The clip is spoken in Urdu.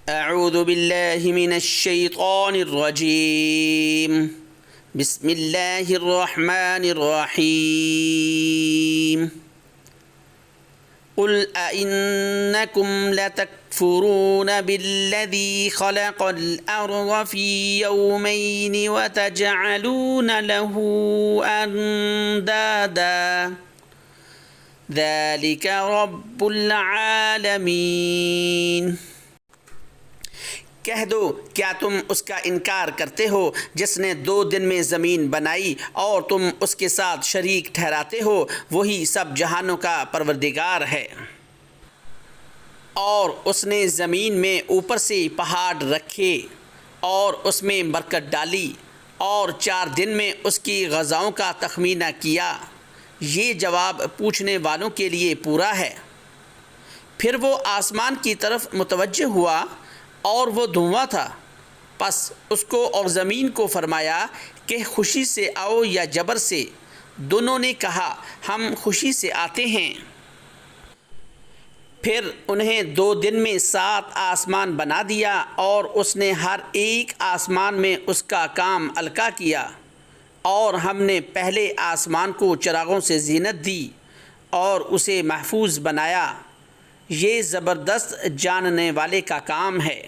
اعوذ باللہ من الشیطان الرجیم بسم اللہ الرحمن الرحیم قل أئنكم لتكفرون بالذي خلق الأرض في يومين وتجعلون له أندادا ذلك رب العالمين۔ کہہ دو کیا تم اس کا انکار کرتے ہو جس نے 2 دن میں زمین بنائی اور تم اس کے ساتھ شریک ٹھہراتے ہو؟ وہی سب جہانوں کا پروردگار ہے۔ اور اس نے زمین میں اوپر سے پہاڑ رکھے اور اس میں برکت ڈالی اور 4 دن میں اس کی غذاؤں کا تخمینہ کیا۔ یہ جواب پوچھنے والوں کے لیے پورا ہے۔ پھر وہ آسمان کی طرف متوجہ ہوا اور وہ دھواں تھا، پس اس کو اور زمین کو فرمایا کہ خوشی سے آؤ یا جبر سے۔ دونوں نے کہا ہم خوشی سے آتے ہیں۔ پھر انہیں 2 دن میں 7 آسمان بنا دیا اور اس نے ہر ایک آسمان میں اس کا کام القا کیا، اور ہم نے پہلے آسمان کو چراغوں سے زینت دی اور اسے محفوظ بنایا۔ یہ زبردست جاننے والے کا کام ہے۔